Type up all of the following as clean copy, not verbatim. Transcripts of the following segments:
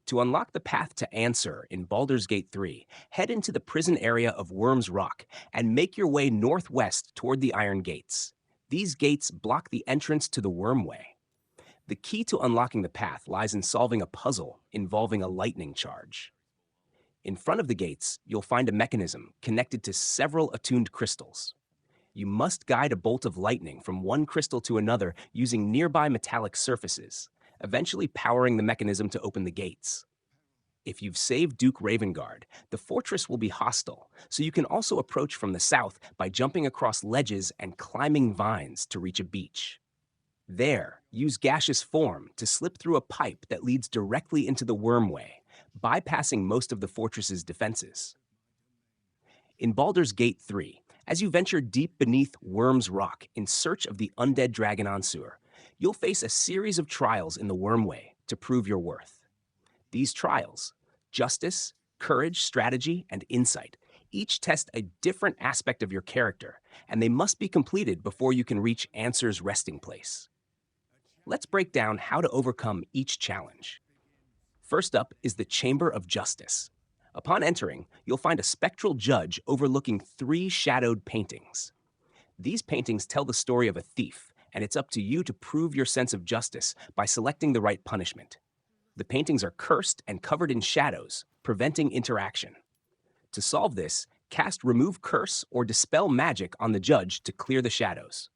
To unlock the path to Ansur in Baldur's Gate 3, head into the prison area of Wyrm's Rock and make your way northwest toward the Iron Gates. These gates block the entrance to the Wyrmway. The key to unlocking the path lies in solving a puzzle involving a lightning charge. In front of the gates, you'll find a mechanism connected to several attuned crystals. You must guide a bolt of lightning from one crystal to another using nearby metallic surfaces, eventually powering the mechanism to open the gates. If you've saved Duke Ravengard, the fortress will be hostile, so you can also approach from the south by jumping across ledges and climbing vines to reach a beach. There, use gaseous form to slip through a pipe that leads directly into the Wyrmway, bypassing most of the fortress's defenses. In Baldur's Gate 3, as you venture deep beneath Wyrm's Rock in search of the undead dragon Ansur, you'll face a series of trials in the Wyrmway to prove your worth. These trials, justice, courage, strategy, and insight, each test a different aspect of your character, and they must be completed before you can reach Ansur's resting place. Let's break down how to overcome each challenge. First up is the Chamber of Justice. Upon entering, you'll find a spectral judge overlooking 3 shadowed paintings. These paintings tell the story of a thief, and it's up to you to prove your sense of justice by selecting the right punishment. The paintings are cursed and covered in shadows, preventing interaction. To solve this, cast Remove Curse or Dispel Magic on the judge to clear the shadows.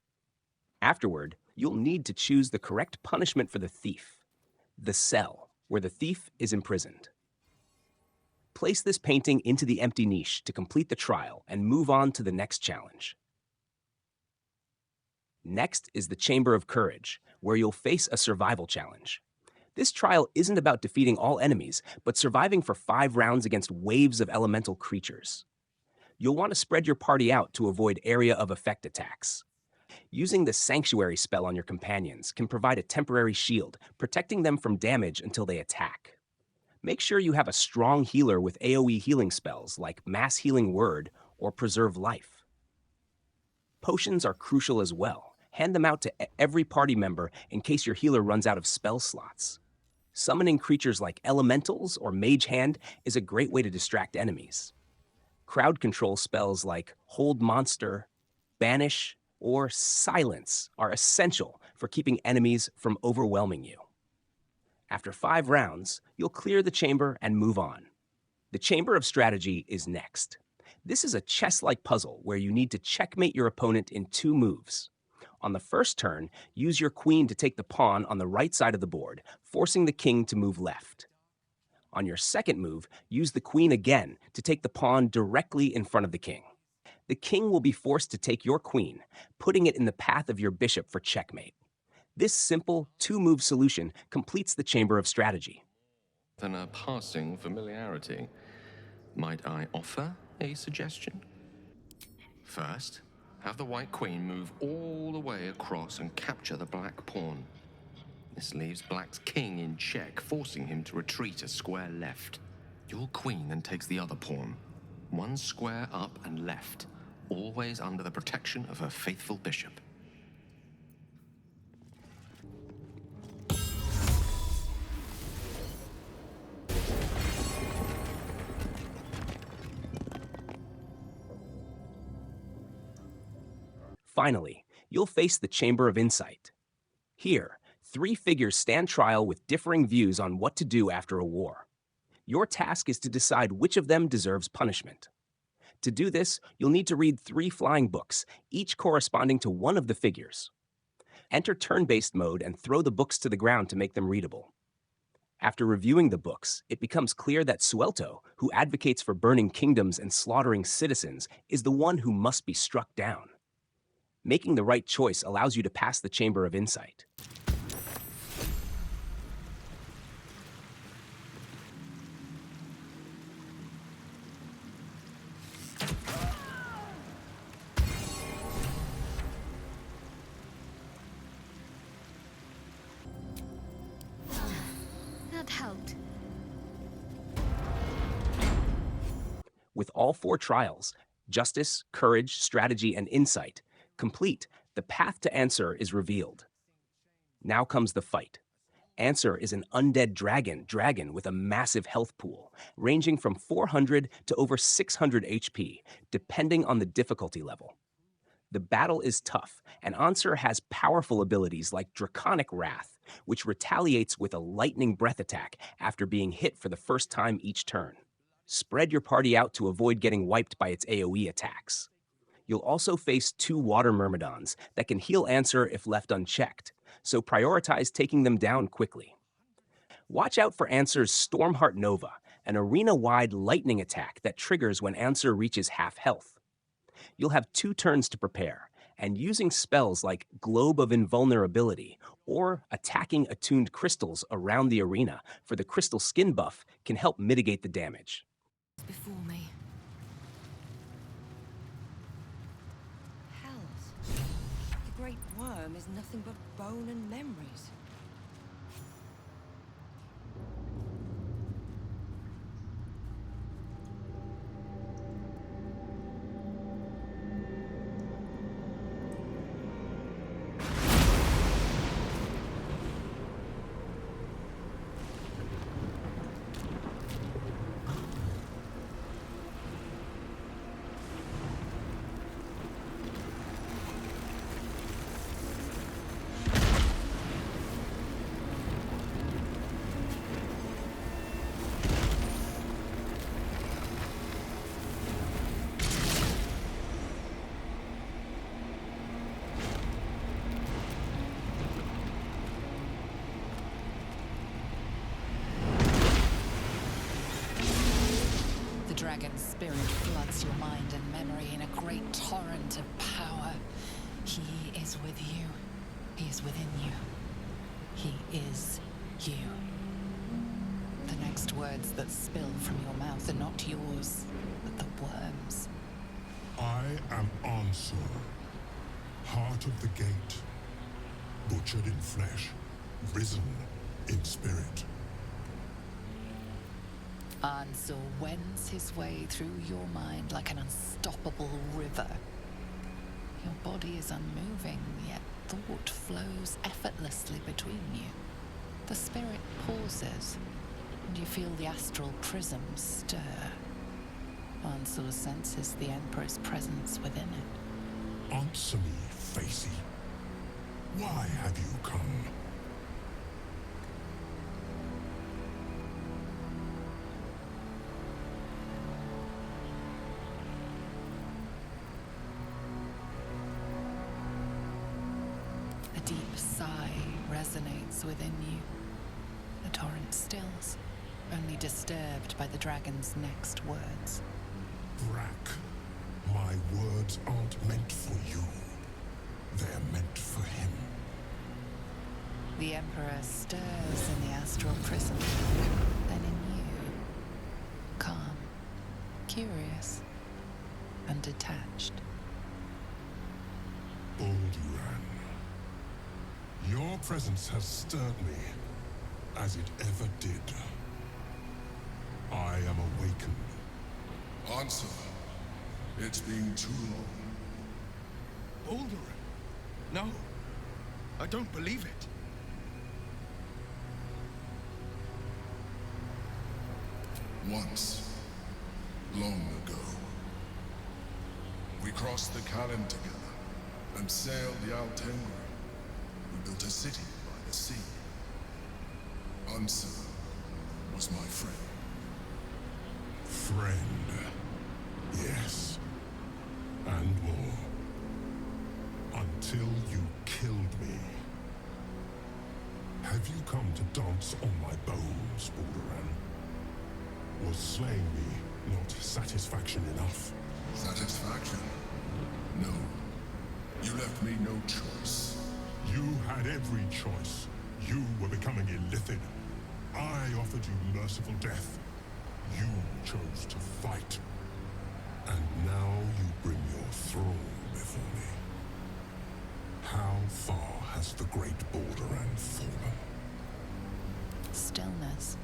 Afterward, you'll need to choose the correct punishment for the thief, the cell, where the thief is imprisoned. Place this painting into the empty niche to complete the trial and move on to the next challenge. Next is the Chamber of Courage, where you'll face a survival challenge. This trial isn't about defeating all enemies, but surviving for 5 rounds against waves of elemental creatures. You'll want to spread your party out to avoid area of effect attacks. Using the Sanctuary spell on your companions can provide a temporary shield, protecting them from damage until they attack. Make sure you have a strong healer with AoE healing spells like Mass Healing Word or Preserve Life. Potions are crucial as well. Hand them out to every party member in case your healer runs out of spell slots. Summoning creatures like elementals or mage hand is a great way to distract enemies. Crowd control spells like Hold Monster, Banish, or Silence are essential for keeping enemies from overwhelming you. After 5 rounds, you'll clear the chamber and move on. The Chamber of Strategy is next. This is a chess-like puzzle where you need to checkmate your opponent in 2 moves. On the first turn, use your queen to take the pawn on the right side of the board, forcing the king to move left. On your second move, use the queen again to take the pawn directly in front of the king. The king will be forced to take your queen, putting it in the path of your bishop for checkmate. This simple 2-move solution completes the Chamber of Strategy. Than a passing familiarity, might I offer a suggestion? First, have the white queen move all the way across and capture the black pawn. This leaves black's king in check, forcing him to retreat a square left. Your queen then takes the other pawn, 1 square up and left, always under the protection of her faithful bishop. Finally, you'll face the Chamber of Insight. Here, 3 figures stand trial with differing views on what to do after a war. Your task is to decide which of them deserves punishment. To do this, you'll need to read 3 flying books, each corresponding to one of the figures. Enter turn-based mode and throw the books to the ground to make them readable. After reviewing the books, it becomes clear that Suelto, who advocates for burning kingdoms and slaughtering citizens, is the one who must be struck down. Making the right choice allows you to pass the Chamber of Insight. That helped. With all 4 trials, justice, courage, strategy, and insight, complete, the path to Ansur is revealed. Now comes the fight. Ansur is an undead dragon with a massive health pool, ranging from 400 to over 600 HP, depending on the difficulty level. The battle is tough, and Ansur has powerful abilities like Draconic Wrath, which retaliates with a lightning breath attack after being hit for the first time each turn. Spread your party out to avoid getting wiped by its AoE attacks. You'll also face 2 water myrmidons that can heal Ansur if left unchecked, so prioritize taking them down quickly. Watch out for Ansur's Stormheart Nova, an arena-wide lightning attack that triggers when Ansur reaches half health. You'll have 2 turns to prepare, and using spells like Globe of Invulnerability or attacking attuned crystals around the arena for the crystal skin buff can help mitigate the damage. Before me. Hells. The great Wyrm is nothing but bone and memories. The dragon's spirit floods your mind and memory in a great torrent of power. He is with you. He is within you. He is you. The next words that spill from your mouth are not yours, but the worm's. I am Ansur, heart of the gate, butchered in flesh, risen in spirit. Ansur wends his way through your mind like an unstoppable river. Your body is unmoving, yet thought flows effortlessly between you. The spirit pauses, and you feel the astral prism stir. Ansur senses the Emperor's presence within it. Answer me, Facey. Why have you come? A deep sigh resonates within you. The torrent stills, only disturbed by the dragon's next words. Brack, my words aren't meant for you. They're meant for him. The Emperor stirs in the astral prison, then in you. Calm, curious, and detached. Baldur, your presence has stirred me, as it ever did. I am awakened. Ansur, it's been too long. Baldur? No, I don't believe it. Once, long ago, we crossed the Callan together and sailed the Altengri. We built a city by the sea. Ansur was my friend. Friend. Yes. And more. Until you killed me. Have you come to dance on my bones, Baldur? Was slaying me not satisfaction enough? Satisfaction? No. You left me no choice. You had every choice. You were becoming illithid. I offered you merciful death. You chose to fight. And now you bring your thrall before me. How far has the great Baldur fallen? Stillness.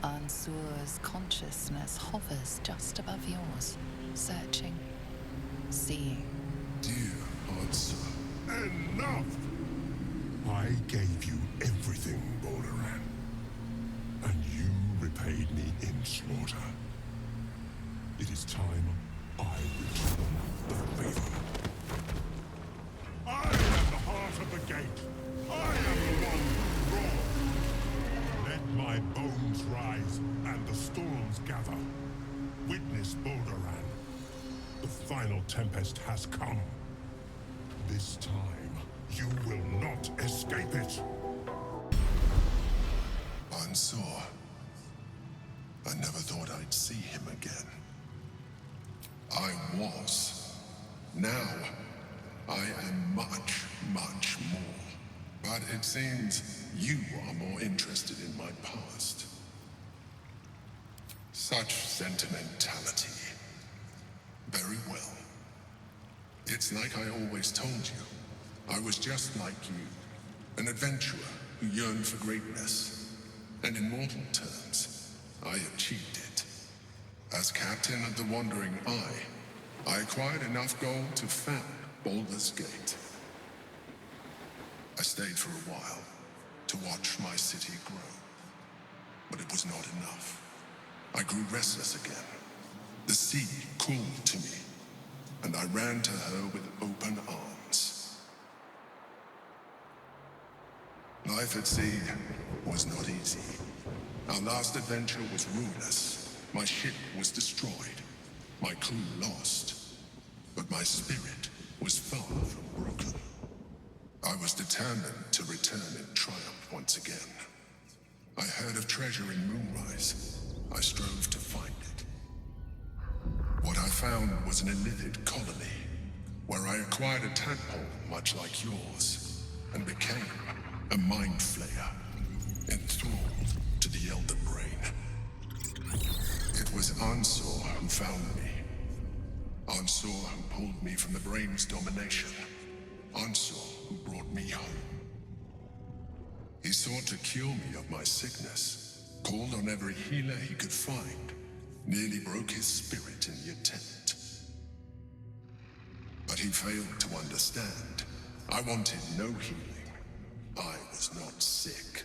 Ansur's consciousness hovers just above yours, searching, seeing. Dear Ansur. Enough! I gave you everything, Baldur, and you repaid me in slaughter. It is time I return the favor. I am the heart of the gate. I am the one who roared. Let my bones rise and the storms gather. Witness Baldur. The final tempest has come. This time, you will not escape it. Ansur. I never thought I'd see him again. I was. Now, I am much, much more. But it seems you are more interested in my past. Such sentimentality. Very well. It's like I always told you. I was just like you. An adventurer who yearned for greatness. And in mortal terms, I achieved it. As captain of the Wandering Eye, I acquired enough gold to found Baldur's Gate. I stayed for a while to watch my city grow. But it was not enough. I grew restless again. The sea called to me, and I ran to her with open arms. Life at sea was not easy. Our last adventure was ruinous. My ship was destroyed, my crew lost, but my spirit was far from broken. I was determined to return in triumph once again. I heard of treasure in Moonrise. I strove to find it. What I found was an illithid colony, where I acquired a tadpole much like yours, and became a mind flayer, enthralled to the Elder Brain. It was Ansur who found me. Ansur who pulled me from the Brain's domination. Ansur who brought me home. He sought to cure me of my sickness, called on every healer he could find, nearly broke his spirit in the attempt. But he failed to understand. I wanted no healing. I was not sick.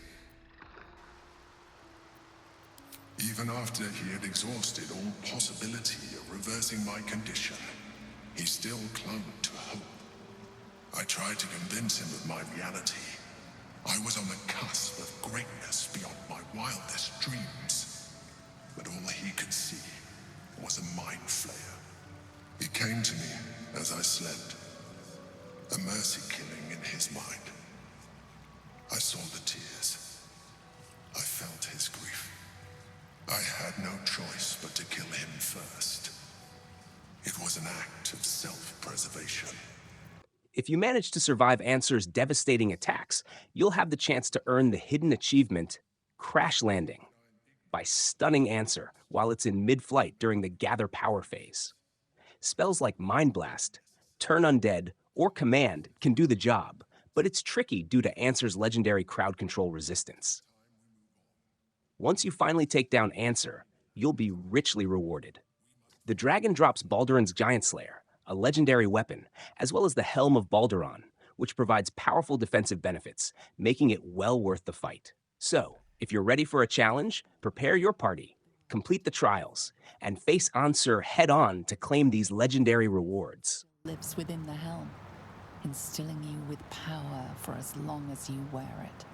Even after he had exhausted all possibility of reversing my condition, he still clung to hope. I tried to convince him of my reality. I was on the cusp of greatness beyond my wildest dreams. But all he could see was a mind flayer. He came to me as I slept, a mercy killing in his mind. I saw the tears. I felt his grief. I had no choice but to kill him first. It was an act of self-preservation. If you manage to survive Ansur's devastating attacks, you'll have the chance to earn the hidden achievement, Crash Landing, by stunning Ansur while it's in mid-flight during the Gather Power phase. Spells like Mind Blast, Turn Undead, or Command can do the job, but it's tricky due to Ansur's legendary crowd control resistance. Once you finally take down Ansur, you'll be richly rewarded. The dragon drops Baldur's Giant Slayer, a legendary weapon, as well as the Helm of Balduran, which provides powerful defensive benefits, making it well worth the fight. So, if you're ready for a challenge, prepare your party, complete the trials, and face Ansur head-on to claim these legendary rewards. Lives within the helm, instilling you with power for as long as you wear it.